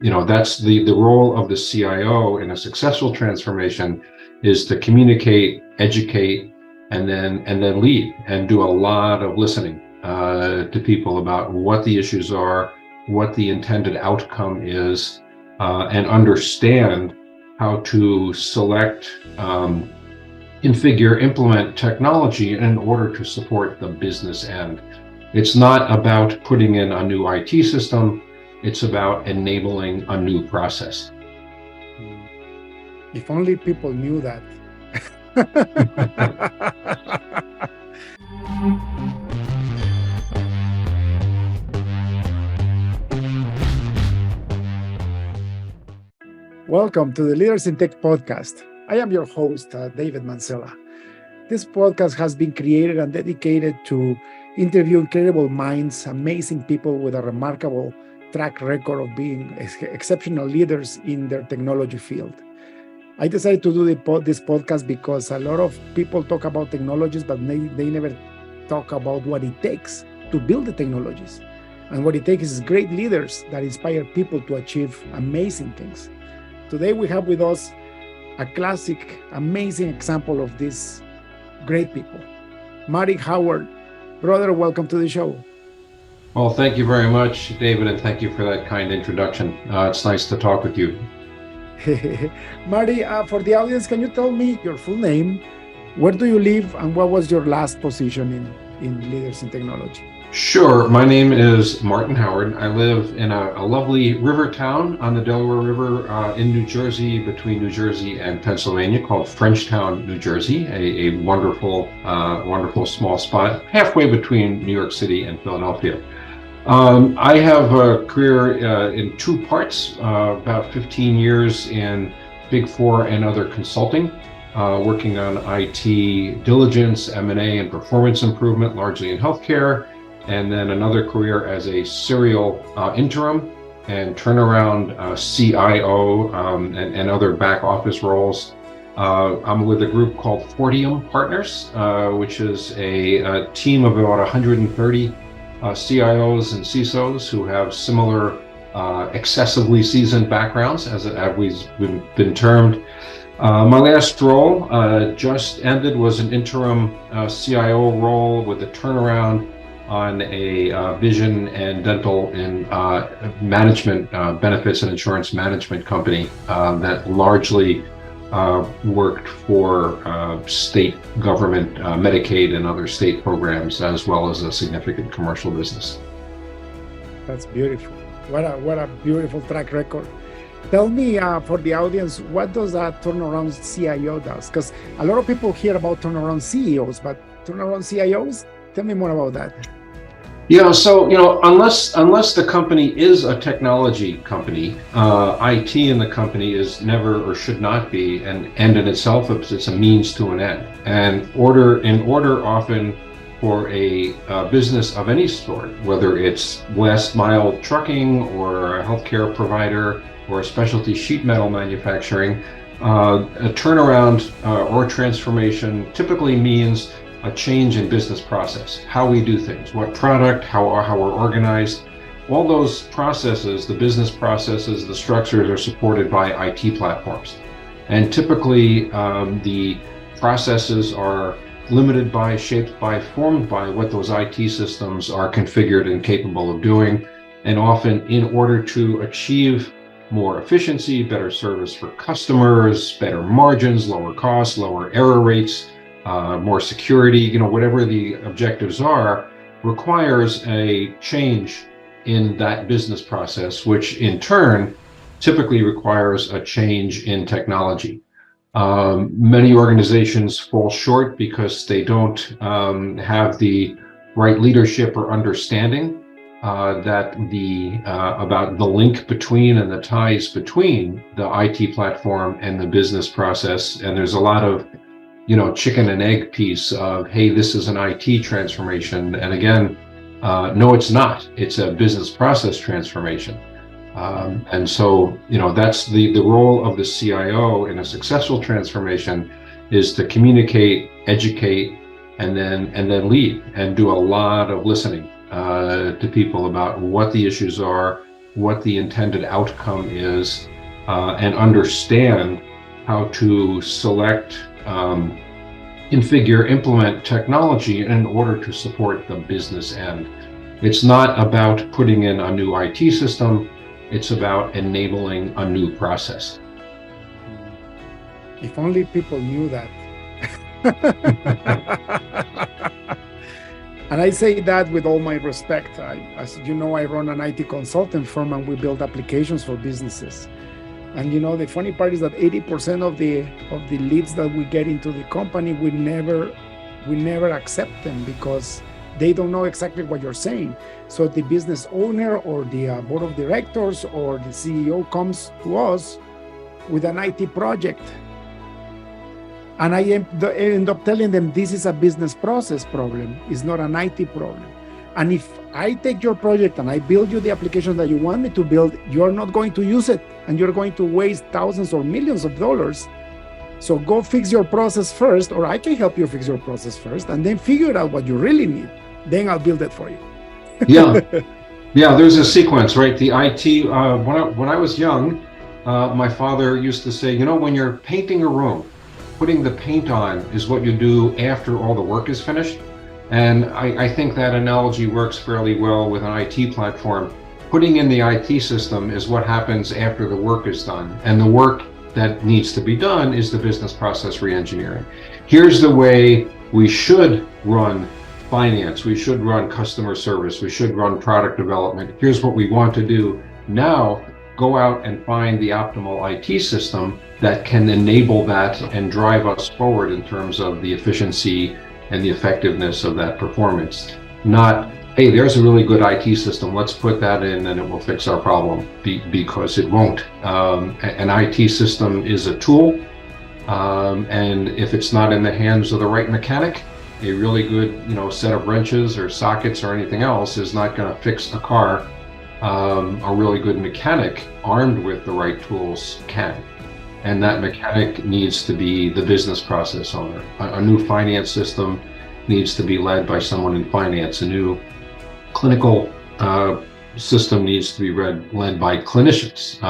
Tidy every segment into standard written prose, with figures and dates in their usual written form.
That's the role of the CIO in a successful transformation, is to communicate, educate, and then lead, and do a lot of listening to people about what the issues are, what the intended outcome is, and understand how to select, configure, implement technology in order to support the business end. It's not about putting in a new IT system, it's about enabling a new process. If only people knew that. Welcome to the Leaders in Tech podcast. I am your host, David Mancella. This podcast has been created and dedicated to interview incredible minds, amazing people with a remarkable track record of being exceptional leaders in their technology field. I decided to do this podcast because a lot of people talk about technologies, but they never talk about what it takes to build the technologies. And what it takes is great leaders that inspire people to achieve amazing things. Today we have with us a classic, amazing example of these great people. Marty Howard, brother, welcome to the show. Well, thank you very much, David, and thank you for that kind introduction. It's nice to talk with you. Marty, for the audience, can you tell me your full name, where do you live, and what was your last position in Leaders in Technology? Sure. My name is Martin Howard. I live in a lovely river town on the Delaware River in New Jersey, between New Jersey and Pennsylvania, called Frenchtown, New Jersey, a wonderful, wonderful small spot halfway between New York City and Philadelphia. I have a career in two parts, about 15 years in Big Four and other consulting, working on IT diligence, M&A, and performance improvement, largely in healthcare. And then another career as a serial interim and turnaround CIO and other back office roles. I'm with a group called Fortium Partners, which is a team of about 130 CIOs and CISOs who have similar excessively seasoned backgrounds, as we've been termed. My last role just ended, was an interim CIO role with a turnaround on a vision and dental and management benefits and insurance management company that largely worked for state government, Medicaid and other state programs, as well as a significant commercial business. That's beautiful. What a beautiful track record. Tell me, for the audience, what does that turnaround CIO does? Because a lot of people hear about turnaround CEOs, but turnaround CIOs? Tell me more about that. Yeah, so unless the company is a technology company, IT in the company is never or should not be an end in itself. It's a means to an end. And in order often for a business of any sort, whether it's last mile trucking or a healthcare provider or a specialty sheet metal manufacturing, a turnaround or transformation typically means a change in business process, how we do things, what product, how we're organized. All those processes, the business processes, the structures, are supported by IT platforms. And typically the processes are limited by, shaped by, formed by what those IT systems are configured and capable of doing. And often, in order to achieve more efficiency, better service for customers, better margins, lower costs, lower error rates, more security, whatever the objectives are, requires a change in that business process, which in turn typically requires a change in technology. Many organizations fall short because they don't have the right leadership or understanding about the link between and the ties between the IT platform and the business process. And there's a lot of chicken and egg piece of, hey, this is an IT transformation. And again, no, it's not. It's a business process transformation. And so, that's the role of the CIO in a successful transformation, is to communicate, educate, and then lead, and do a lot of listening to people about what the issues are, what the intended outcome is, and understand how to select, configure, implement technology in order to support the business end. It's not about putting in a new IT system, it's about enabling a new process. If only people knew that. And I say that with all my respect. As you know, I run an IT consulting firm and we build applications for businesses. And you know, the funny part is that 80% of the leads that we get into the company, we never accept them because they don't know exactly what you're saying. So the business owner or the board of directors or the CEO comes to us with an IT project. And I end up telling them this is a business process problem. It's not an IT problem. And if I take your project and I build you the application that you want me to build, you're not going to use it. And you're going to waste thousands or millions of dollars. So go fix your process first, or I can help you fix your process first, and then figure out what you really need. Then I'll build it for you. Yeah, there's a sequence, right? The IT, when I was young, my father used to say, you know, when you're painting a room, putting the paint on is what you do after all the work is finished. And I think that analogy works fairly well with an IT platform. Putting in the IT system is what happens after the work is done. And the work that needs to be done is the business process reengineering. Here's the way we should run finance, we should run customer service, we should run product development. Here's what we want to do. Now, go out and find the optimal IT system that can enable that and drive us forward in terms of the efficiency and the effectiveness of that performance. Not, hey, there's a really good IT system, let's put that in and it will fix our problem, because it won't. An IT system is a tool, and if it's not in the hands of the right mechanic, a really good, set of wrenches or sockets or anything else is not going to fix a car. A really good mechanic armed with the right tools can. And that mechanic needs to be the business process owner. A new finance system needs to be led by someone in finance. A new clinical system needs to be led by clinicians,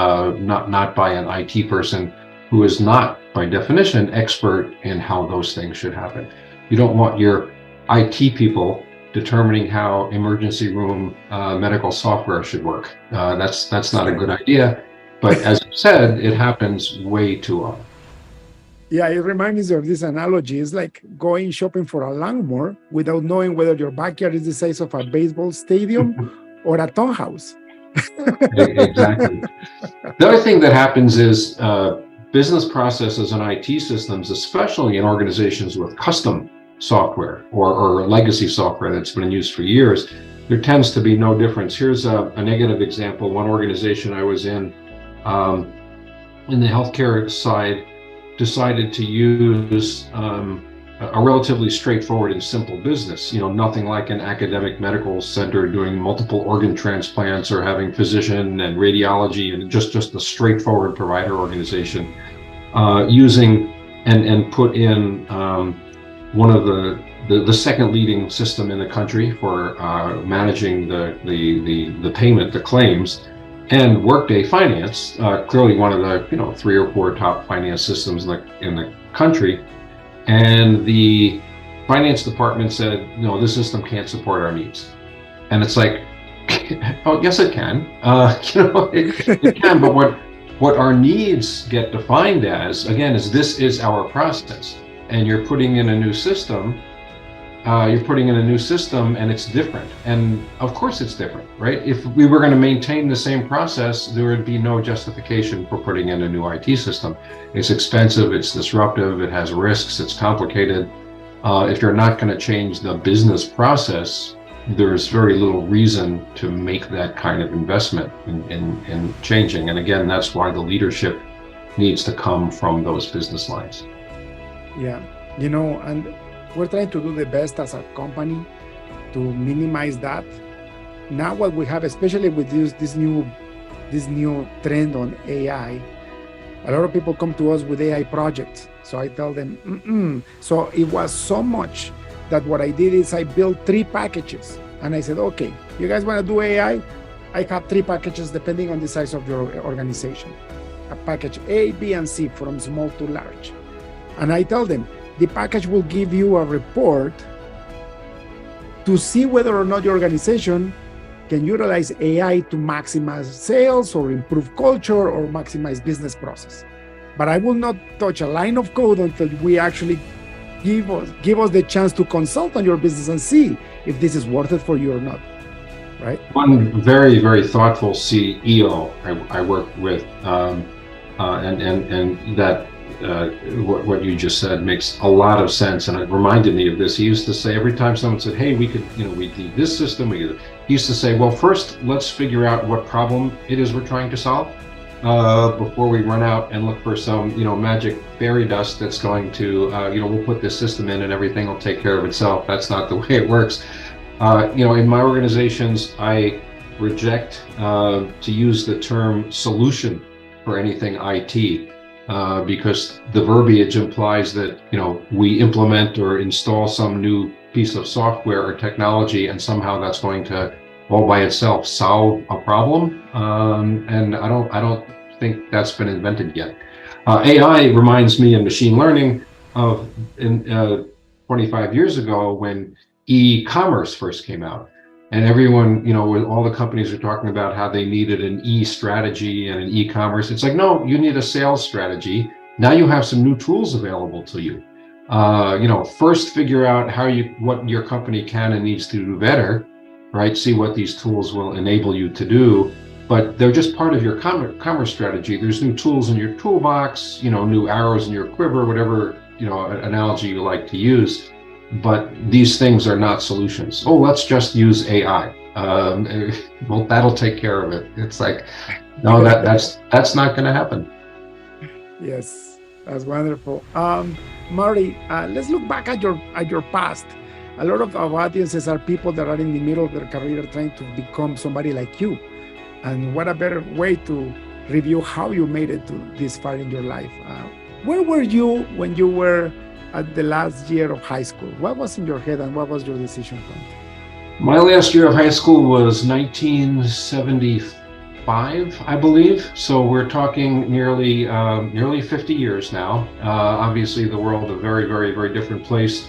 not by an IT person who is not, by definition, expert in how those things should happen. You don't want your IT people determining how emergency room medical software should work. That's not a good idea. But as you said, it happens way too often. Yeah, it reminds me of this analogy. It's like going shopping for a lawnmower without knowing whether your backyard is the size of a baseball stadium or a townhouse. Exactly. The other thing that happens is business processes and IT systems, especially in organizations with custom software or legacy software that's been used for years, there tends to be no difference. Here's a negative example. One organization I was in the healthcare side, decided to use a relatively straightforward and simple business, nothing like an academic medical center doing multiple organ transplants or having physician and radiology, and just a straightforward provider organization, using and put in one of the second leading system in the country for managing the payment, the claims, and Workday Finance, clearly one of the 3 or 4 top finance systems in the country. And the finance department said, no, this system can't support our needs. And it's like, oh, yes, it can. It can, but what our needs get defined as, again, is this is our process. And you're putting in a new system, and it's different. And of course it's different, right? If we were going to maintain the same process, there would be no justification for putting in a new IT system. It's expensive, it's disruptive, it has risks, it's complicated. If you're not going to change the business process, there's very little reason to make that kind of investment in changing. And again, that's why the leadership needs to come from those business lines. Yeah, and we're trying to do the best as a company to minimize that. Now what we have, especially with this new trend on AI, a lot of people come to us with AI projects. So I tell them, So it was so much that what I did is I built 3 packages. And I said, okay, you guys want to do AI? I have three packages depending on the size of your organization. A package A, B, and C from small to large. And I tell them, the package will give you a report to see whether or not your organization can utilize AI to maximize sales or improve culture or maximize business process. But I will not touch a line of code until we actually give us the chance to consult on your business and see if this is worth it for you or not, right? One very, very thoughtful CEO I work with, and that what you just said makes a lot of sense, and it reminded me of this. He used to say every time someone said, "Hey, we need this system," he used to say, "Well, first let's figure out what problem it is we're trying to solve before we run out and look for some magic fairy dust that's going to we'll put this system in and everything will take care of itself." That's not the way it works. In my organizations, I reject to use the term solution for anything IT. Because the verbiage implies that we implement or install some new piece of software or technology, and somehow that's going to all by itself solve a problem. And I don't think that's been invented yet. AI reminds me in machine learning of 25 years ago when e-commerce first came out. And everyone, all the companies are talking about how they needed an e-strategy and an e-commerce. It's like, no, you need a sales strategy. Now you have some new tools available to you. First figure out what your company can and needs to do better, right? See what these tools will enable you to do. But they're just part of your commerce strategy. There's new tools in your toolbox, new arrows in your quiver, whatever, analogy you like to use. But these things are not solutions. Oh, let's just use AI. Well, that'll take care of it. It's like, no, that's not going to happen. Yes, that's wonderful. Marty, let's look back at your past. A lot of our audiences are people that are in the middle of their career trying to become somebody like you. And what a better way to review how you made it to this far in your life. Where were you when you were at the last year of high school? What was in your head and what was your decision point? My last year of high school was 1975, I believe. So we're talking nearly 50 years now. Obviously, the world a very, very, very different place.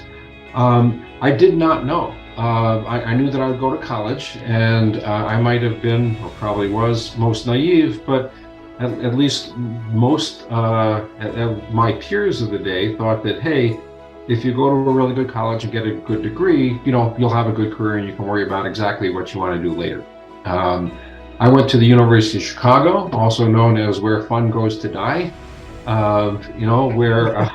I did not know. I knew that I would go to college, and I might have been, or probably was, most naive, but at least most my peers of the day thought that, hey, if you go to a really good college and get a good degree, you'll have a good career and you can worry about exactly what you want to do later. I went to the University of Chicago, also known as where fun goes to die, where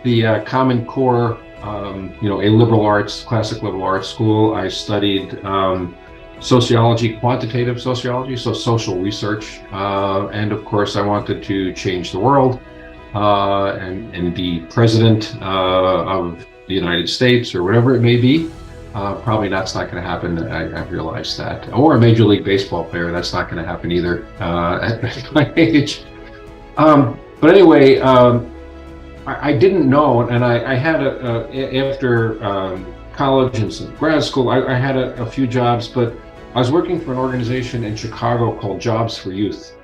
the Common Core, a liberal arts, classic liberal arts school. I studied sociology, quantitative sociology, so social research, and of course I wanted to change the world and be president of the United States or whatever it may be. Probably that's not going to happen. I realized that. Or a Major League Baseball player, that's not going to happen either at my age. But anyway, I didn't know, and I had after college and some grad school, I had a few jobs, but I was working for an organization in Chicago called Jobs for Youth,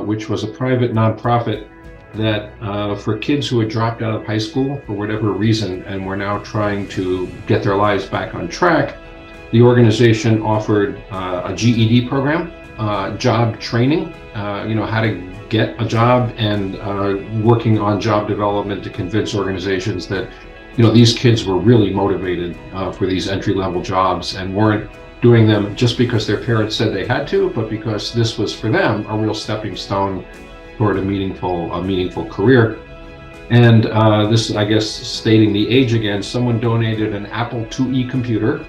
which was a private nonprofit that for kids who had dropped out of high school for whatever reason and were now trying to get their lives back on track, the organization offered a GED program, job training, how to get a job, and working on job development to convince organizations that these kids were really motivated for these entry-level jobs and weren't doing them just because their parents said they had to, but because this was for them a real stepping stone toward a meaningful career. And this, I guess, stating the age again, someone donated an Apple IIe computer,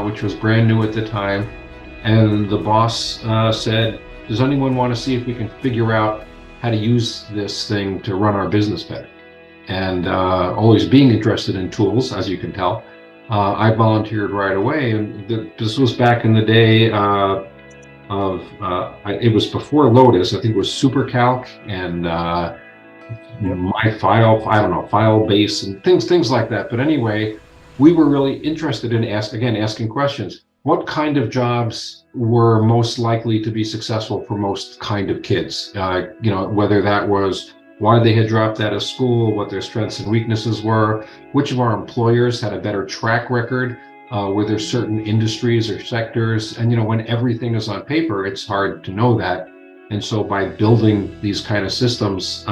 which was brand new at the time, and the boss said, does anyone want to see if we can figure out how to use this thing to run our business better? And always being interested in tools, as you can tell, I volunteered right away. And this was back in the day it was before Lotus. I think it was SuperCalc and Filebase and things like that. But anyway, we were really interested in asking questions. what kind of jobs were most likely to be successful for most kind of kids. Whether that was why they had dropped out of school, what their strengths and weaknesses were, which of our employers had a better track record, were there certain industries or sectors, and when everything is on paper, it's hard to know that. And so by building these kind of systems,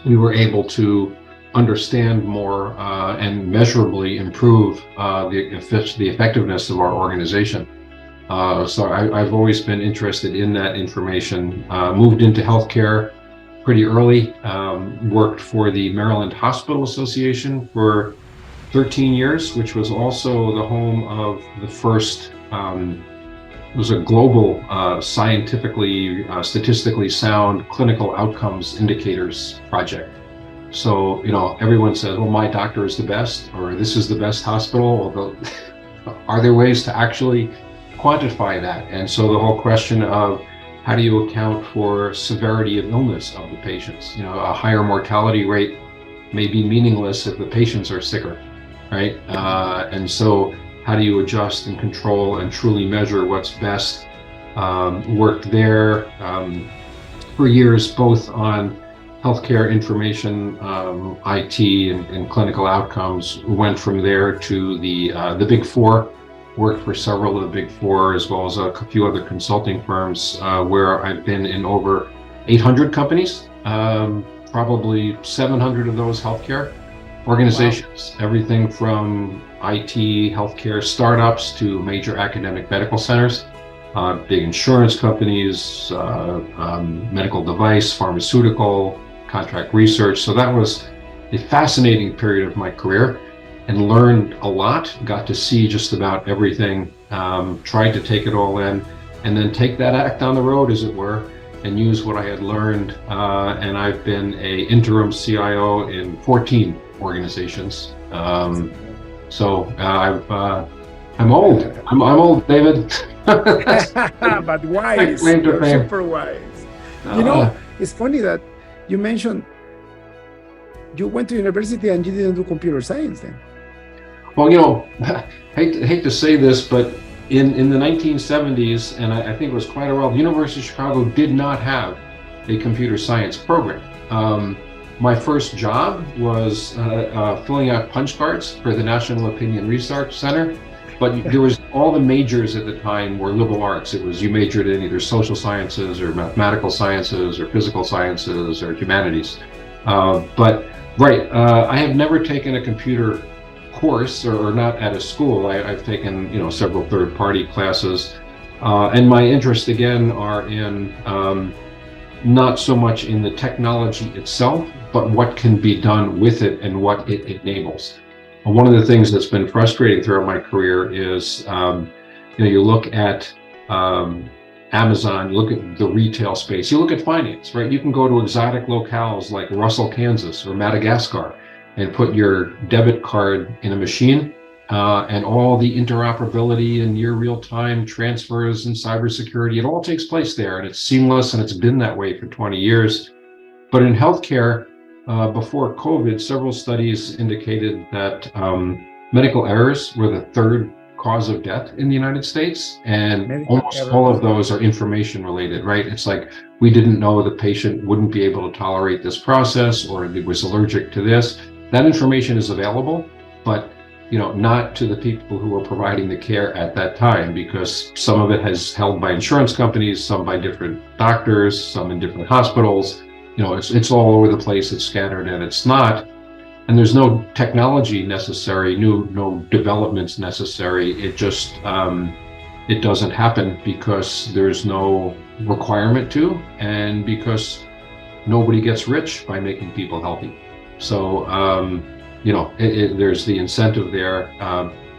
we were able to understand more and measurably improve the effectiveness of our organization. So I've always been interested in that information. Moved into healthcare pretty early, worked for the Maryland Hospital Association for 13 years, which was also the home of the first, it was a global scientifically, statistically sound clinical outcomes indicators project. So, everyone says, well, my doctor is the best, or this is the best hospital. Although, are there ways to actually quantify that? And so the whole question of how do you account for severity of illness of the patients? A higher mortality rate may be meaningless if the patients are sicker, right? And so how do you adjust and control and truly measure what's best? Worked there for years, both on healthcare information, IT, and clinical outcomes. Went from there to the Big Four, worked for several of the Big Four, as well as a few other consulting firms, where I've been in over 800 companies, probably 700 of those healthcare organizations. Wow. Everything from IT, healthcare startups to major academic medical centers, big insurance companies, medical device, pharmaceutical, contract research. So that was a fascinating period of my career and learned a lot, got to see just about everything, tried to take it all in, and then take that act on the road, as it were, and use what I had learned. And I've been an interim CIO in 14 organizations. So I'm old. I'm old, David. But wise. You're super wise. It's funny that you mentioned you went to university and you didn't do computer science then. Well, hate to say this, but in the 1970s, and I think it was quite a while, the University of Chicago did not have a computer science program. My first job was filling out punch cards for the National Opinion Research Center, but there was all the majors at the time were liberal arts. It was you majored in either social sciences or mathematical sciences or physical sciences or humanities. I have never taken a computer course or not at a school. I've taken several third-party classes, and my interests again are in not so much in the technology itself, but what can be done with it and what it enables. One of the things that's been frustrating throughout my career is, you look at Amazon, you look at the retail space, you look at finance, right? You can go to exotic locales like Russell, Kansas or Madagascar and put your debit card in a machine, and all the interoperability and near real-time transfers and cybersecurity, it all takes place there, and it's seamless, and it's been that way for 20 years. But in healthcare, before COVID, several studies indicated that medical errors were the third cause of death in the United States, and almost all of those are information related, right? It's like, we didn't know the patient wouldn't be able to tolerate this process, or it was allergic to this. That information is available, but not to the people who are providing the care at that time, because some of it is held by insurance companies, some by different doctors, some in different hospitals. It's all over the place, it's scattered, and it's not. And there's no technology necessary, no developments necessary. It just, it doesn't happen because there's no requirement to, and because nobody gets rich by making people healthy. So, there's the incentive there.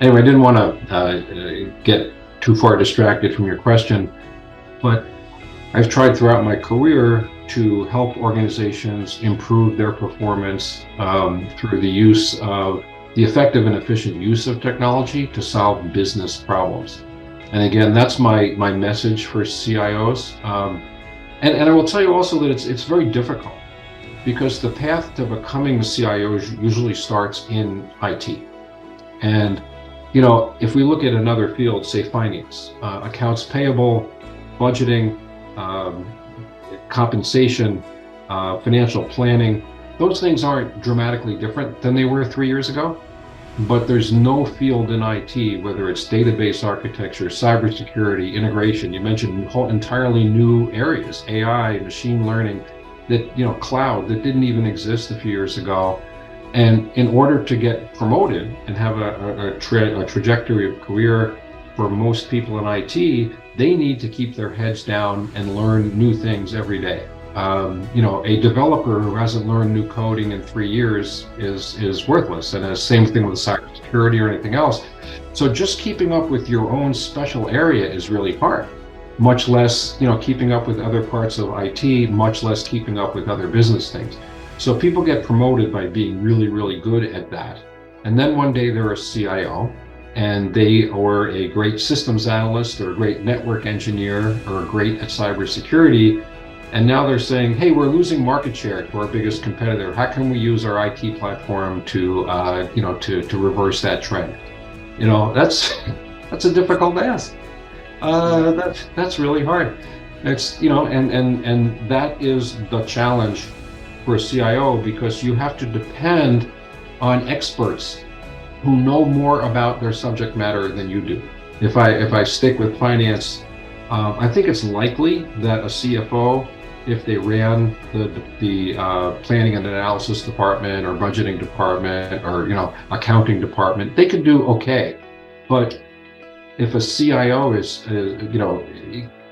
Anyway, I didn't want to get too far distracted from your question, but I've tried throughout my career to help organizations improve their performance through the use of the effective and efficient use of technology to solve business problems. And again, that's my message for CIOs. And I will tell you also that it's very difficult, because the path to becoming a CIO usually starts in IT. And if we look at another field, say finance, accounts payable, budgeting, um, compensation, financial planning, those things aren't dramatically different than they were 3 years ago. But there's no field in IT, whether it's database architecture, cybersecurity, integration. You mentioned whole entirely new areas, AI, machine learning, that, cloud, that didn't even exist a few years ago. And in order to get promoted and have a trajectory of career for most people in IT, they need to keep their heads down and learn new things every day. A developer who hasn't learned new coding in 3 years is worthless, and the same thing with cybersecurity or anything else. So just keeping up with your own special area is really hard, much less keeping up with other parts of IT, much less keeping up with other business things. So people get promoted by being really, really good at that, and then one day they're a CIO, and they or a great systems analyst or a great network engineer or great at cybersecurity. And now they're saying, hey, we're losing market share to our biggest competitor. How can we use our IT platform to reverse that trend? That's a difficult ask. That's really hard. It's, and that is the challenge for a CIO, because you have to depend on experts who know more about their subject matter than you do. If I stick with finance, I think it's likely that a CFO, if they ran the planning and analysis department or budgeting department or accounting department, they could do okay. But if a CIO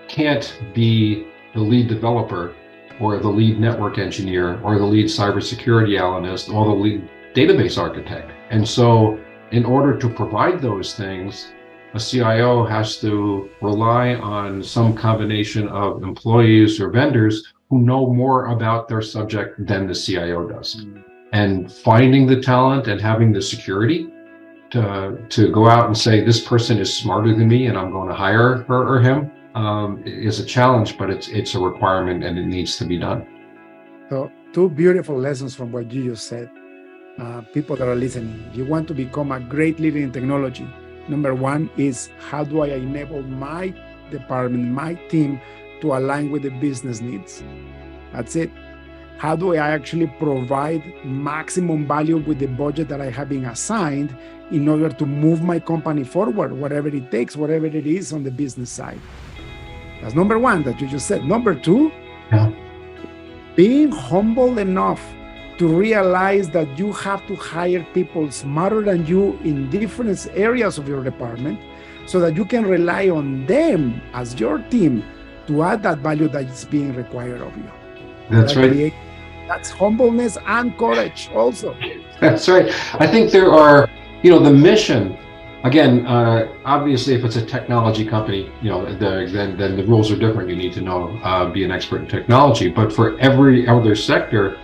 can't be the lead developer or the lead network engineer or the lead cybersecurity analyst or the lead database architect. And so in order to provide those things, a CIO has to rely on some combination of employees or vendors who know more about their subject than the CIO does. And finding the talent and having the security to go out and say, this person is smarter than me and I'm going to hire her or him, is a challenge, but it's a requirement and it needs to be done. So, two beautiful lessons from what you just said. People that are listening, you want to become a great leader in technology. Number one is, how do I enable my department, my team, to align with the business needs? That's it. How do I actually provide maximum value with the budget that I have been assigned in order to move my company forward, whatever it takes, whatever it is on the business side? That's number one that you just said. Number two, being humble enough to realize that you have to hire people smarter than you in different areas of your department so that you can rely on them as your team to add that value that is being required of you. That's right. That's humbleness and courage also. That's right. I think there are, the mission, again, obviously if it's a technology company, then the rules are different. You need to know, be an expert in technology. But for every other sector,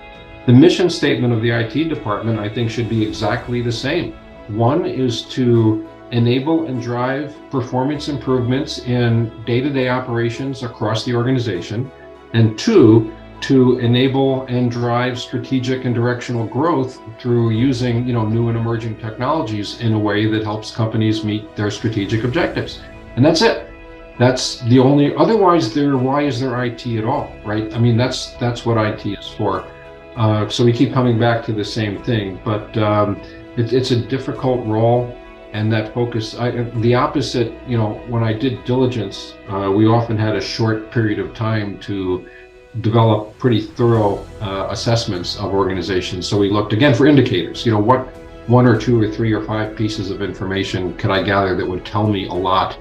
the mission statement of the IT department, I think, should be exactly the same. One is to enable and drive performance improvements in day-to-day operations across the organization. And two, to enable and drive strategic and directional growth through using, new and emerging technologies in a way that helps companies meet their strategic objectives. And that's it. That's the only, otherwise why is there IT at all, right? I mean, that's what IT is for. So we keep coming back to the same thing, but it's a difficult role, and that focus, the opposite, when I did diligence, we often had a short period of time to develop pretty thorough assessments of organizations. So we looked again for indicators, what 1 or 2 or 3 or 5 pieces of information could I gather that would tell me a lot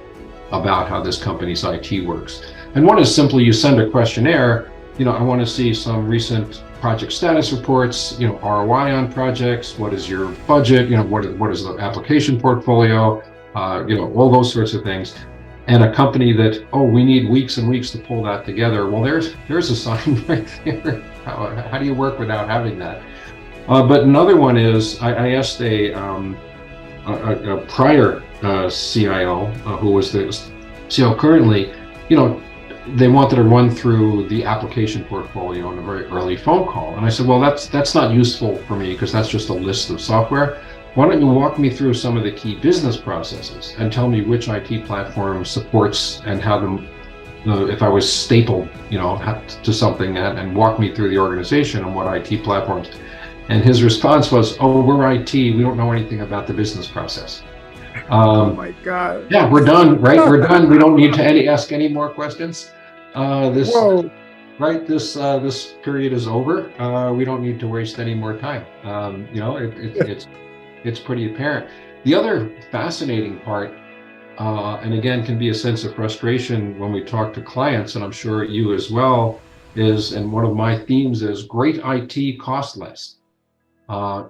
about how this company's IT works. And one is simply you send a questionnaire, I want to see some recent project status reports, ROI on projects, what is your budget, what is the application portfolio, all those sorts of things. And a company that, we need weeks and weeks to pull that together. Well, there's a sign right there. How do you work without having that? But another one is, I asked a prior CIO, who was the CIO currently, they wanted to run through the application portfolio in a very early phone call. And I said, well, that's not useful for me because that's just a list of software. why don't you walk me through some of the key business processes and tell me which IT platform supports and how them, if I was stapled, to something and walk me through the organization and what IT platforms. And his response was, "Oh, we're IT. We don't know anything about the business process." Oh my God. Yeah, we're done, right? We're done. We don't need to ask any more questions. Whoa. Right, this period is over. We don't need to waste any more time. It's pretty apparent. The other fascinating part, and again, can be a sense of frustration when we talk to clients, and I'm sure you as well, and one of my themes is great IT costs less.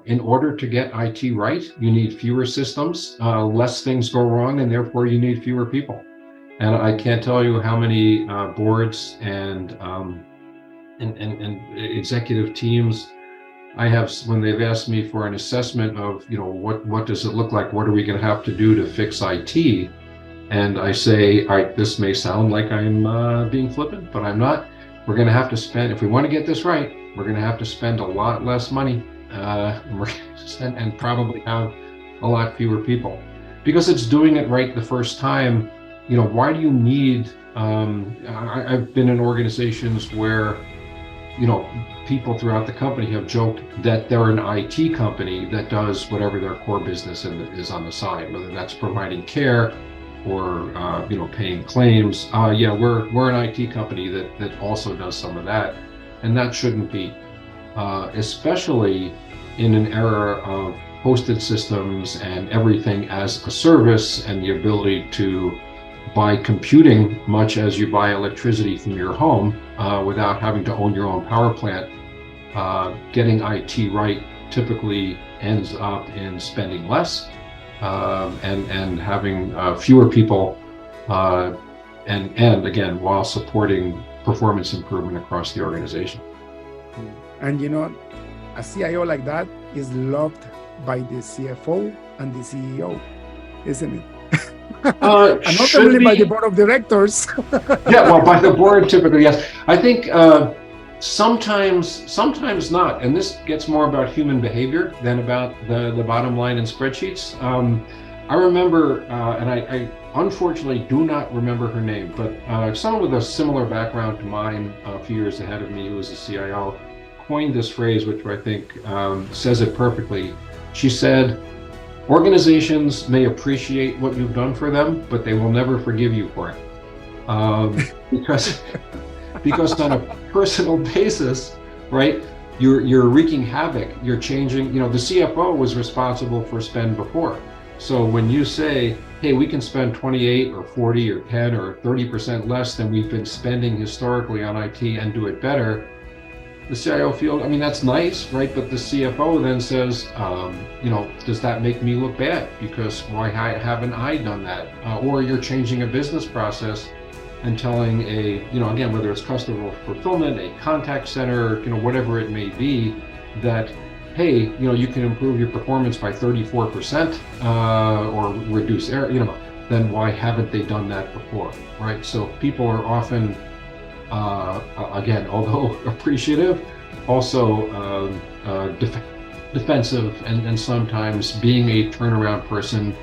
In order to get IT right, you need fewer systems, less things go wrong, and therefore you need fewer people. And I can't tell you how many boards and executive teams I have when they've asked me for an assessment of, what does it look like? What are we going to have to do to fix IT? And I say, all right, this may sound like I'm being flippant, but I'm not. We're going to have to spend, if we want to get this right, we're going to have to spend a lot less money and probably have a lot fewer people, because it's doing it right the first time. Why do you need, I've been in organizations where, people throughout the company have joked that they're an IT company that does whatever their core business is on the side, whether that's providing care or, paying claims. Yeah, we're an IT company that also does some of that. And that shouldn't be, especially in an era of hosted systems and everything as a service, and the ability to buy computing much as you buy electricity from your home, without having to own your own power plant. Getting IT right typically ends up in spending less, and having fewer people, and again, while supporting performance improvement across the organization. And a CIO like that is loved by the CFO and the CEO, isn't it? And not only by the board of directors. Yeah, well, by the board typically, yes. I think sometimes not, and this gets more about human behavior than about the bottom line in spreadsheets. I remember, and I unfortunately do not remember her name, but someone with a similar background to mine, a few years ahead of me, who was a CIO, coined this phrase, which I think says it perfectly. She said, "Organizations may appreciate what you've done for them, but they will never forgive you for it." Because on a personal basis, right, you're wreaking havoc. You're changing. The CFO was responsible for spend before. So when you say, "Hey, we can spend 28 or 40 or 10 or 30% less than we've been spending historically on IT and do it better," the CIO feels, that's nice, right? But the CFO then says, does that make me look bad? Because why haven't I done that? Or you're changing a business process and telling again, whether it's customer fulfillment, a contact center, whatever it may be, that, hey, you can improve your performance by 34%, or reduce error, then why haven't they done that before, right? So people are often, again, although appreciative, also defensive, and sometimes being a turnaround person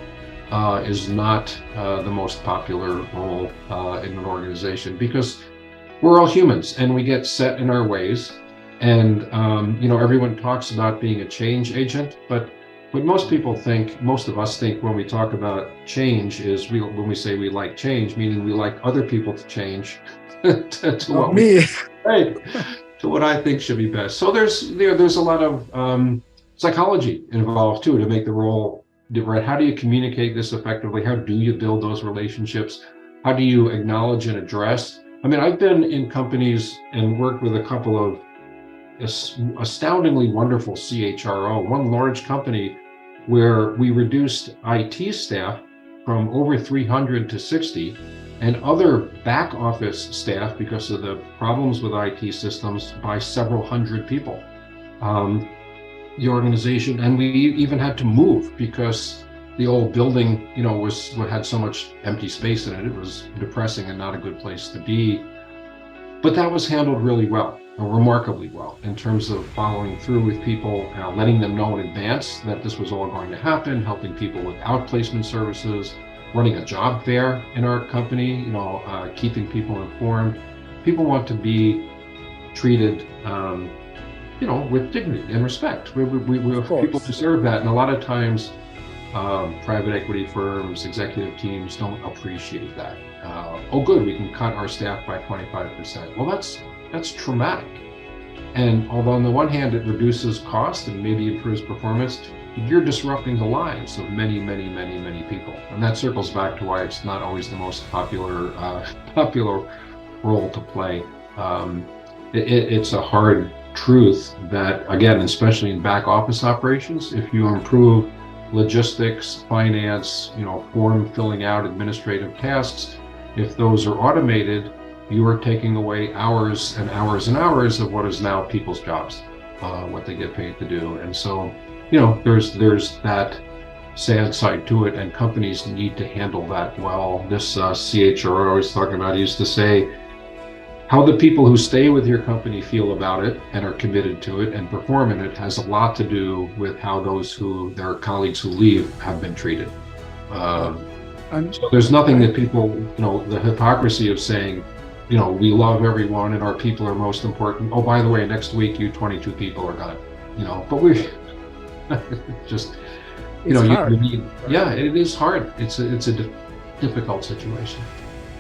is not the most popular role in an organization, because we're all humans and we get set in our ways. And everyone talks about being a change agent, but what most of us think when we talk about change is when we say we like change, meaning we like other people to change to what me. Right, to what I think should be best. So there's a lot of psychology involved too, to make the role right. How do you communicate this effectively? How do you build those relationships? How do you acknowledge and address? I've been in companies and worked with a couple of astoundingly wonderful CHRO, one large company where we reduced IT staff from over 300 to 60, and other back office staff, because of the problems with IT systems, by several hundred people. The organization, and we even had to move because the old building, had so much empty space in it. It was depressing and not a good place to be. But that was handled really well, remarkably well, in terms of following through with people, letting them know in advance that this was all going to happen, helping people with outplacement services, running a job fair in our company, keeping people informed. People want to be treated, with dignity and respect. People deserve that, and a lot of times, private equity firms, executive teams don't appreciate that. Oh, good, we can cut our staff by 25%. Well, that's traumatic. And although on the one hand it reduces cost and maybe improves performance, you're disrupting the lives of many, many, many, many people. And that circles back to why it's not always the most popular role to play. It's a hard truth that, again, especially in back office operations, if you improve logistics, finance, form filling out, administrative tasks, if those are automated, you are taking away hours and hours and hours of what is now people's jobs, what they get paid to do. And so, there's that sad side to it, and companies need to handle that well. This CHRO I was talking about used to say, how the people who stay with your company feel about it and are committed to it and perform in it has a lot to do with how their colleagues who leave have been treated. So there's nothing that people, the hypocrisy of saying, we love everyone and our people are most important. Oh, by the way, next week you 22 people are gone. But we just, hard. It is hard. It's a difficult situation.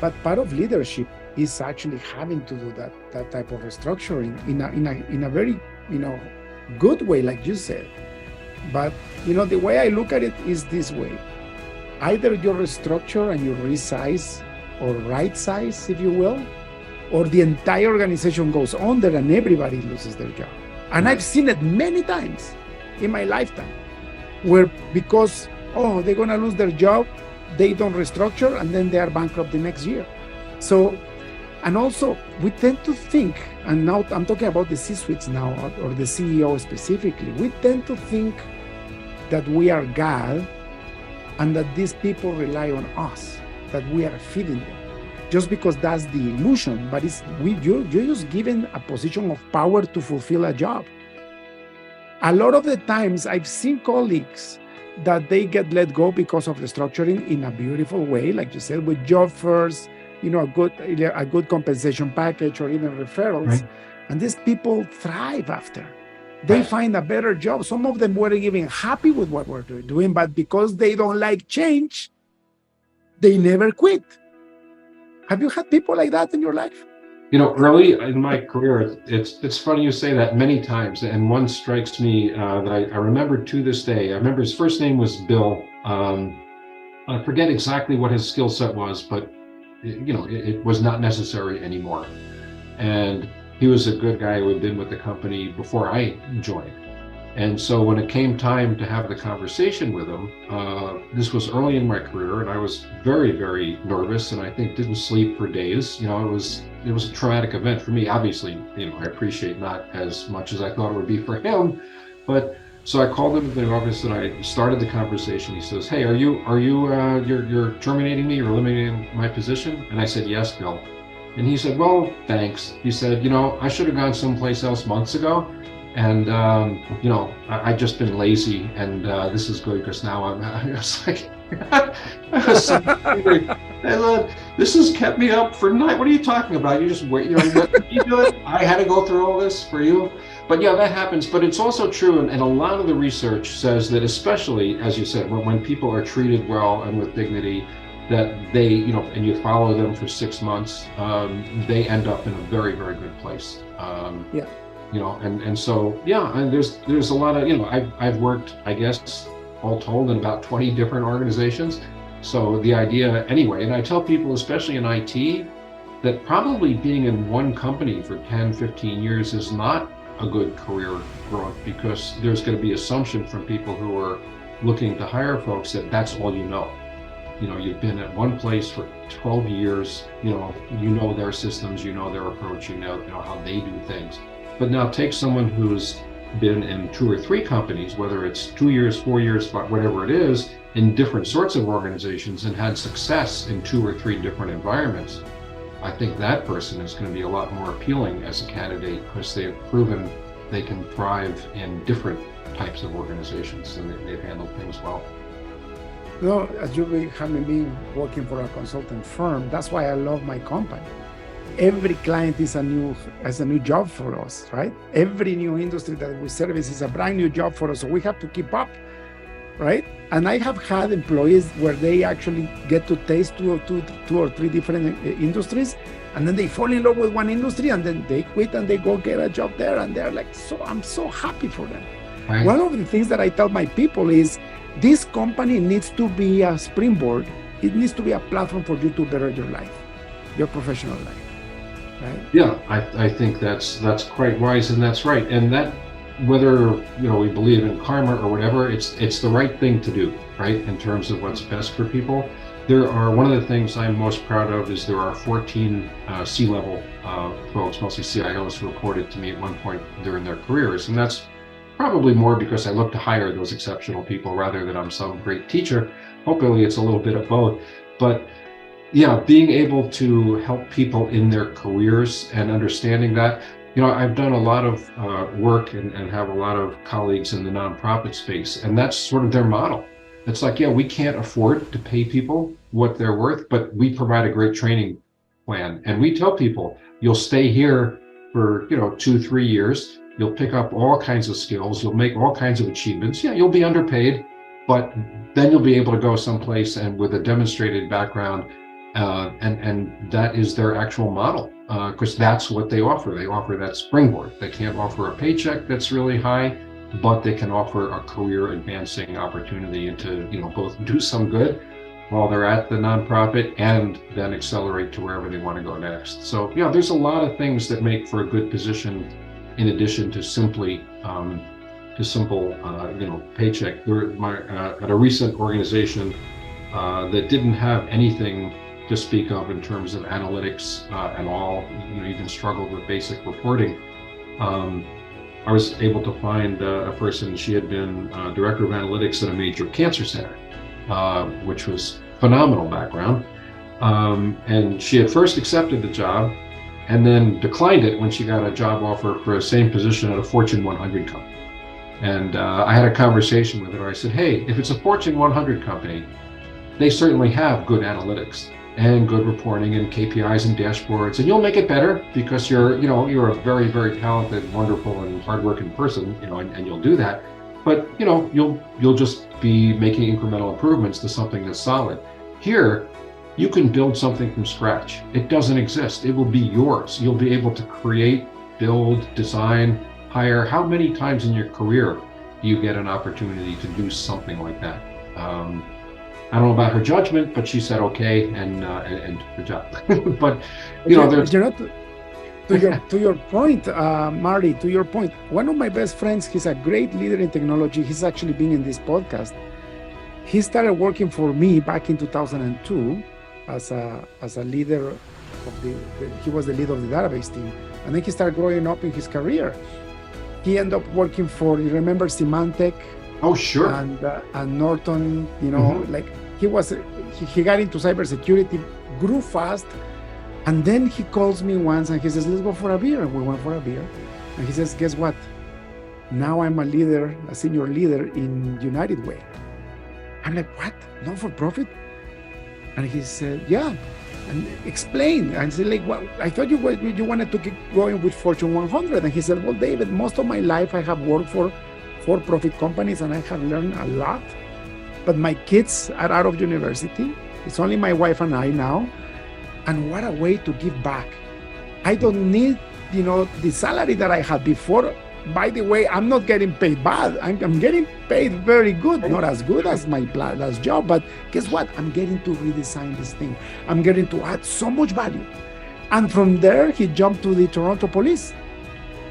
But part of leadership is actually having to do that type of restructuring in a very good way, like you said. But the way I look at it is this way: either you restructure and you resize or right size, if you will, or the entire organization goes under and everybody loses their job. And I've seen it many times in my lifetime, where because they're gonna lose their job, they don't restructure and then they are bankrupt the next year. So, and also we tend to think, and now I'm talking about the C-suites now, or the CEO specifically, we tend to think that we are God and that these people rely on us, that we are feeding them, just because that's the illusion. But you're just given a position of power to fulfill a job. A lot of the times I've seen colleagues that they get let go because of restructuring in a beautiful way, like you said, with job fairs, a good compensation package, or even referrals. Right. And these people thrive after. They find a better job. Some of them weren't even happy with what we're doing, but because they don't like change, they never quit. Have you had people like that in your life? Early in my career, it's funny you say that many times, and one strikes me that I remember to this day. I remember his first name was Bill. I forget exactly what his skill set was, but it was not necessary anymore. And he was a good guy who had been with the company before I joined. And so when it came time to have the conversation with him, this was early in my career, and I was very, very nervous, and I think didn't sleep for days. It was a traumatic event for me. Obviously, I appreciate not as much as I thought it would be for him, but so I called him to the office and I started the conversation. He says, "Hey, you're terminating me or eliminating my position?" And I said, "Yes, Bill." And he said, "Well, thanks." He said, I should have gone someplace else months ago. And, I've just been lazy, and this is good because now I was like, this has kept me up for night. What are you talking about? You just wait, you do it. I had to go through all this for you. But yeah, that happens. But it's also true, and a lot of the research says that, especially, as you said, when people are treated well and with dignity, that they, and you follow them for 6 months, they end up in a very, very good place. And so, and there's a lot of, I've worked, I guess, all told, in about 20 different organizations. So the idea anyway, and I tell people, especially in IT, that probably being in one company for 10, 15 years is not a good career growth, because there's going to be assumption from people who are looking to hire folks that that's all you know. You've been at one place for 12 years, you know their systems, their approach, you know how they do things. But now take someone who's been in 2 or 3 companies, whether it's 2 years, 4 years, whatever it is, in different sorts of organizations, and had success in 2 or 3 different environments. I think that person is going to be a lot more appealing as a candidate because they've proven they can thrive in different types of organizations and they've handled things well. No, as you having been working for a consultant firm, that's why I love my company. Every client is a new job for us, right? Every new industry that we service is a brand new job for us, so we have to keep up, right? And I have had employees where they actually get to taste two or three different industries, and then they fall in love with one industry, and then they quit and they go get a job there, and they're like, so I'm so happy for them. Right. One of the things that I tell my people is this company needs to be a springboard. It needs to be a platform for you to better your life, your professional life. Right? Yeah, I think that's quite wise, and that's right. And that, whether we believe in karma or whatever, it's the right thing to do, right? In terms of what's best for people. One of the things I'm most proud of is there are 14 C-level folks, mostly CIOs, who reported to me at one point during their careers, and that's probably more because I look to hire those exceptional people rather than I'm some great teacher. Hopefully, it's a little bit of both, but. Yeah, being able to help people in their careers and understanding that, I've done a lot of work and have a lot of colleagues in the nonprofit space, and that's sort of their model. It's like, yeah, we can't afford to pay people what they're worth, but we provide a great training plan. And we tell people, you'll stay here for, 2-3 years, you'll pick up all kinds of skills, you'll make all kinds of achievements. Yeah, you'll be underpaid, but then you'll be able to go someplace and with a demonstrated background. And that is their actual model, because that's what they offer. They offer that springboard. They can't offer a paycheck that's really high, but they can offer a career advancing opportunity and to, both do some good while they're at the nonprofit and then accelerate to wherever they want to go next. So, there's a lot of things that make for a good position in addition to simple paycheck. At a recent organization that didn't have anything to speak of in terms of analytics at all, even struggled with basic reporting. I was able to find a person. She had been director of analytics at a major cancer center, which was phenomenal background. And she had first accepted the job and then declined it when she got a job offer for the same position at a Fortune 100 company. And I had a conversation with her. I said, hey, if it's a Fortune 100 company, they certainly have good analytics and good reporting and KPIs and dashboards, and you'll make it better because you're a very, very talented, wonderful, and hardworking person, and you'll do that. But you'll just be making incremental improvements to something that's solid. Here, you can build something from scratch. It doesn't exist. It will be yours. You'll be able to create, build, design, hire. How many times in your career do you get an opportunity to do something like that? I don't know about her judgment, but she said okay and took the job. But there's to your point, Marty. To your point, one of my best friends, he's a great leader in technology. He's actually been in this podcast. He started working for me back in 2002 as a leader of he was the leader of the database team, and then he started growing up in his career. He ended up working for, you remember Symantec? Oh, sure. And Norton, like he got into cybersecurity, grew fast, and then he calls me once and he says, let's go for a beer. And we went for a beer. And he says, guess what? Now I'm a senior leader in United Way. I'm like, what? Not for profit? And he said, yeah. And explain. And I said, like, well, I thought you wanted to keep going with Fortune 100. And he said, well, David, most of my life I have worked for for-profit companies, and I have learned a lot. But my kids are out of university. It's only my wife and I now. And what a way to give back. I don't need, the salary that I had before. By the way, I'm not getting paid bad. I'm getting paid very good. Not as good as my last job, but guess what? I'm getting to redesign this thing. I'm getting to add so much value. And from there, he jumped to the Toronto Police.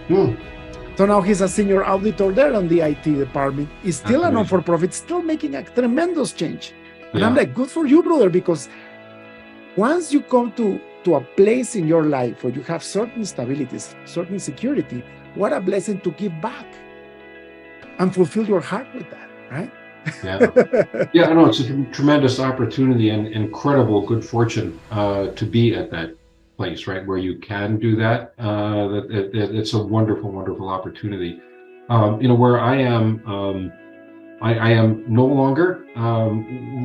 So now he's a senior auditor there on the IT department. He's still a non-for-profit, still making a tremendous change. And I'm like, good for you, brother, because once you come to a place in your life where you have certain stabilities, certain security, what a blessing to give back and fulfill your heart with that, right? Yeah, I know it's a tremendous opportunity and incredible good fortune to be at that place, right, where you can do that, it's a wonderful, wonderful opportunity. Where I am, I am no longer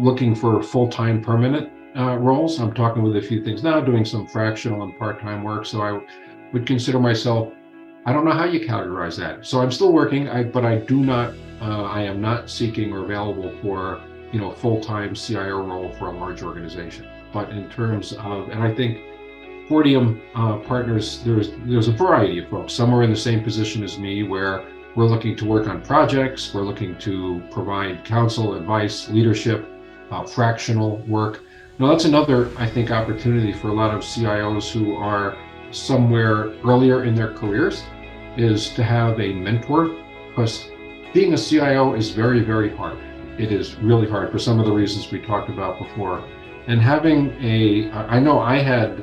looking for full-time permanent roles. I'm talking with a few things now, doing some fractional and part-time work. So I would consider myself, I don't know how you categorize that. So I'm still working, but I do not, I am not seeking or available for, full-time CIO role for a large organization. But in terms of, and I think Fortium partners, there's a variety of folks. Some are in the same position as me, where we're looking to work on projects, we're looking to provide counsel, advice, leadership, fractional work. Now that's another, I think, opportunity for a lot of CIOs who are somewhere earlier in their careers, is to have a mentor, because being a CIO is very, very hard. It is really hard for some of the reasons we talked about before. And having I know I had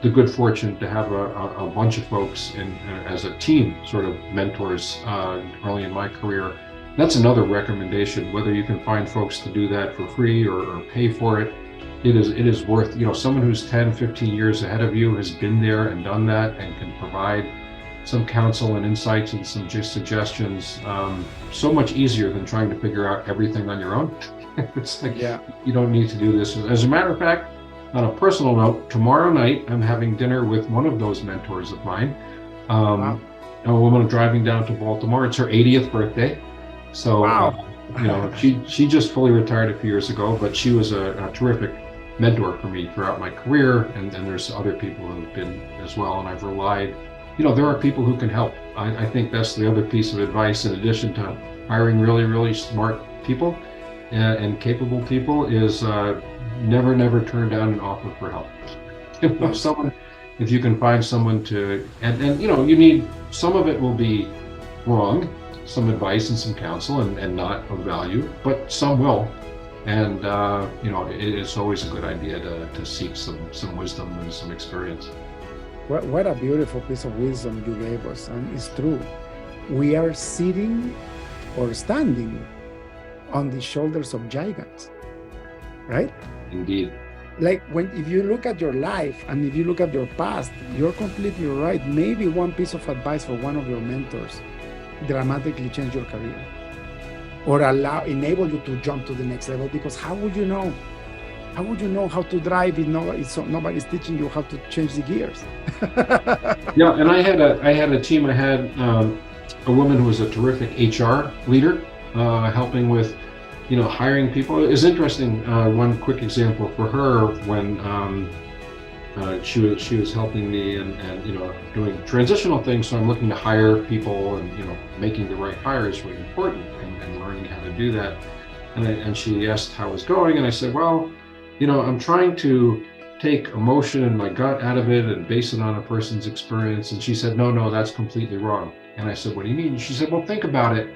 the good fortune to have a bunch of folks as a team, sort of mentors early in my career. That's another recommendation, whether you can find folks to do that for free or pay for it. It is worth, someone who's 10, 15 years ahead of you has been there and done that and can provide some counsel and insights and some just suggestions, so much easier than trying to figure out everything on your own. It's like, you don't need to do this. As a matter of fact, on a personal note, tomorrow night, I'm having dinner with one of those mentors of mine. Wow. A woman driving down to Baltimore. It's her 80th birthday. So, Wow. she just fully retired a few years ago, but she was a terrific mentor for me throughout my career. And there's other people who have been as well. And I've relied, there are people who can help. I think that's the other piece of advice, in addition to hiring really, really smart people and capable people, is never turn down an offer for help. If you can find someone to, and you need, some of it will be wrong, some advice and some counsel and not of value, but some will. And it's always a good idea to seek some wisdom and some experience. What a beautiful piece of wisdom you gave us, and it's true. We are sitting or standing on the shoulders of giants, right? Indeed. Like if you look at your life and if you look at your past, you're completely right. Maybe one piece of advice for one of your mentors dramatically changed your career, or enable you to jump to the next level. Because how would you know? How would you know how to drive if nobody's teaching you how to change the gears? Yeah, and I had a team. I had a woman who was a terrific HR leader, helping with, hiring people. It's interesting. One quick example for her, when she was helping me and doing transitional things. So I'm looking to hire people, and making the right hire is really important, and learning how to do that. And she asked how it was going, and I said, well, I'm trying to take emotion and my gut out of it and base it on a person's experience. And she said, no, that's completely wrong. And I said, what do you mean? She said, well, think about it.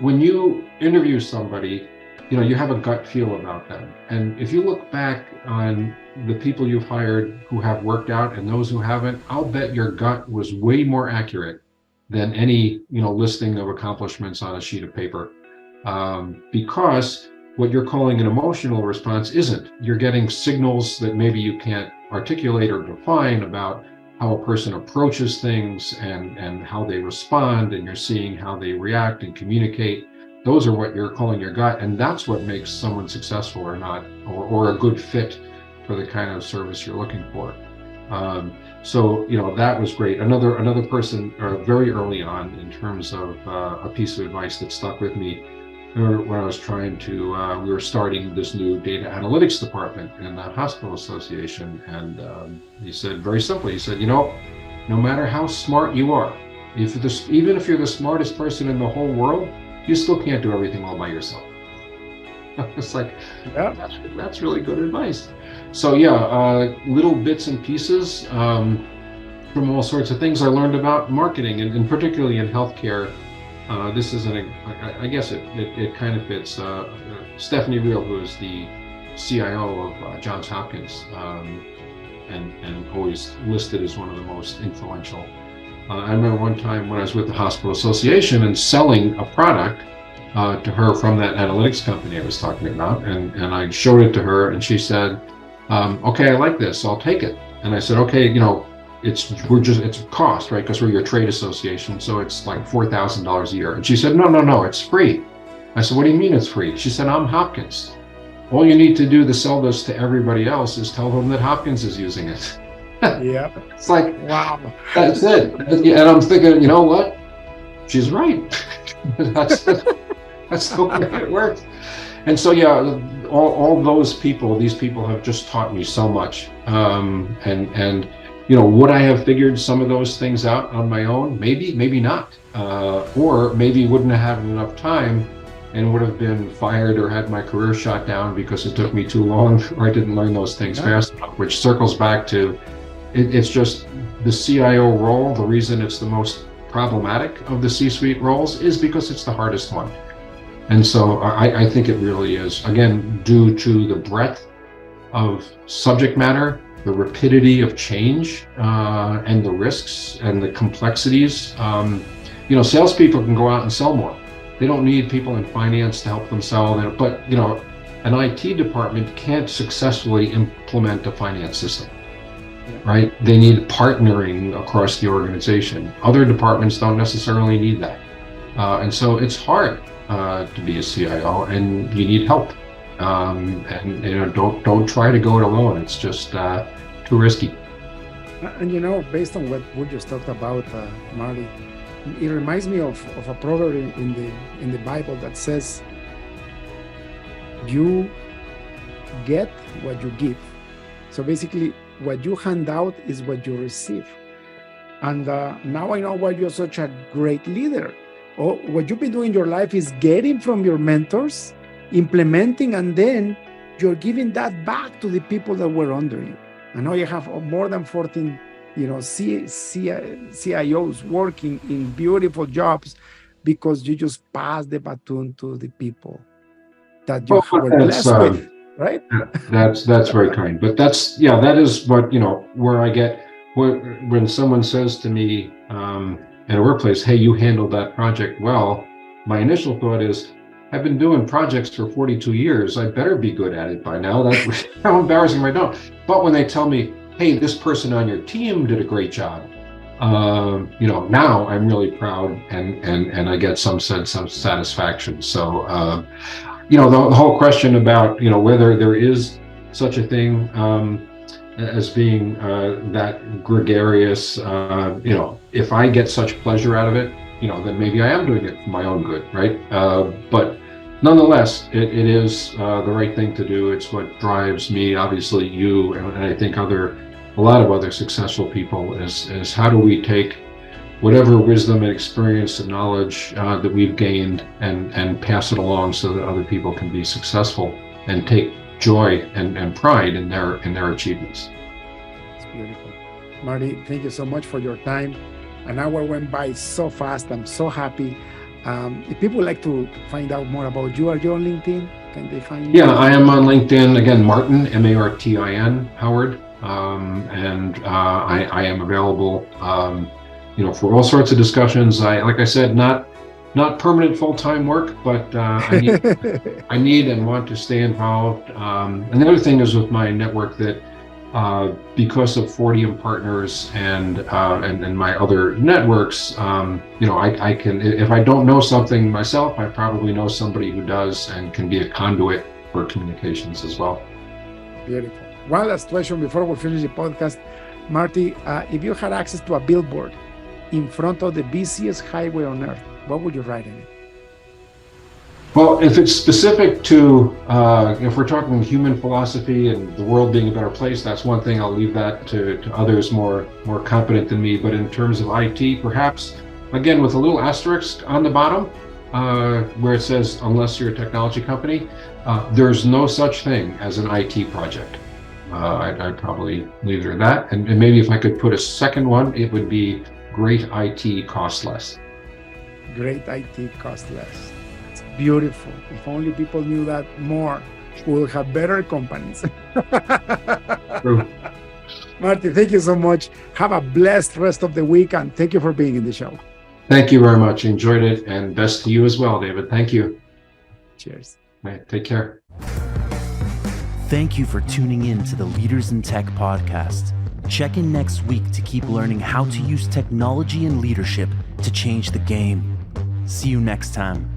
When you interview somebody, you have a gut feel about them. And if you look back on the people you've hired who have worked out and those who haven't, I'll bet your gut was way more accurate than any, listing of accomplishments on a sheet of paper. Because what you're calling an emotional response isn't. You're getting signals that maybe you can't articulate or define about how a person approaches things and how they respond, and you're seeing how they react and communicate. Those are what you're calling your gut, and that's what makes someone successful or not, or a good fit for the kind of service you're looking for. So that was great. Another person very early on, in terms of a piece of advice that stuck with me, when I was trying to, we were starting this new data analytics department in the hospital association, and he said very simply, he said, no matter how smart you are, even if you're the smartest person in the whole world, you still can't do everything all by yourself. It's like, that's really good advice. So little bits and pieces from all sorts of things I learned about marketing, and particularly in healthcare. This is I guess it kind of fits. Stephanie Reel, who is the CIO of Johns Hopkins, and always listed as one of the most influential. I remember one time when I was with the hospital association and selling a product to her from that analytics company I was talking about, and I showed it to her, and she said, okay, I like this, I'll take it. And I said, okay, it's a cost, right? Because we're your trade association. So it's like $4,000 a year. And she said, no, it's free. I said, what do you mean it's free? She said, I'm Hopkins. All you need to do to sell this to everybody else is tell them that Hopkins is using it. Yeah. It's like, Wow. that's it. And I'm thinking, you know what? She's right. that's the way it works. And so, yeah, all those people, these people have just taught me so much. And would I have figured some of those things out on my own? Maybe not. Or maybe wouldn't have had enough time and would have been fired or had my career shot down because it took me too long or I didn't learn those things fast enough, which circles back to, it's just the CIO role. The reason it's the most problematic of the C-suite roles is because it's the hardest one. And so I think it really is, again, due to the breadth of subject matter, the rapidity of change, and the risks and the complexities. Salespeople can go out and sell more. They don't need people in finance to help them sell. But an IT department can't successfully implement a finance system, right? They need partnering across the organization. Other departments don't necessarily need that. And so it's hard to be a CIO, and you need help. Don't try to go it alone. It's just too risky. And based on what we just talked about, Marty, it reminds me of a proverb in the Bible that says, "You get what you give." So basically, what you hand out is what you receive. And now I know why you're such a great leader. What you've been doing in your life is getting from your mentors, implementing, and then you're giving that back to the people that were under you. I know you have more than 14, CIOs working in beautiful jobs because you just pass the baton to the people that you were blessed with, right? That's very kind. But that is what, where I get, when someone says to me in a workplace, hey, you handled that project well, my initial thought is, I've been doing projects for 42 years. I better be good at it by now. That's how embarrassing I don't. But when they tell me, hey, this person on your team did a great job, now I'm really proud and I get some sense of satisfaction. So, the whole question about, whether there is such a thing as being that gregarious, if I get such pleasure out of it, then maybe I am doing it for my own good, right? But nonetheless, it is the right thing to do. It's what drives me, obviously you, and I think a lot of other successful people is how do we take whatever wisdom and experience and knowledge that we've gained and pass it along so that other people can be successful and take joy and pride in their achievements. It's beautiful. Marty, thank you so much for your time. An hour went by so fast. I'm so happy. If people would like to find out more about you, are you on LinkedIn? Can they find you? Yeah, I am on LinkedIn. Again, Martin, Martin, Howard. And I am available, for all sorts of discussions. Like I said, not permanent full-time work, but I need and want to stay involved. And the other thing is with my network that because of 40M Partners and my other networks, I can, if I don't know something myself, I probably know somebody who does and can be a conduit for communications as well. Beautiful. One last question before we finish the podcast. Marty, if you had access to a billboard in front of the busiest highway on earth, what would you write in it? Well, if it's specific to, if we're talking human philosophy and the world being a better place, that's one thing. I'll leave that to others more competent than me. But in terms of IT, perhaps, again, with a little asterisk on the bottom, where it says, unless you're a technology company, there's no such thing as an IT project. I'd probably leave it at that. And maybe if I could put a second one, it would be great IT costs less. Great IT costs less. It's beautiful. If only people knew that more, we will have better companies. True. Marty, thank you so much. Have a blessed rest of the week, and thank you for being in the show. Thank you very much. Enjoyed it, and best to you as well, David. Thank you. Cheers. Right, take care. Thank you for tuning in to the Leaders in Tech podcast. Check in next week to keep learning how to use technology and leadership to change the game. See you next time.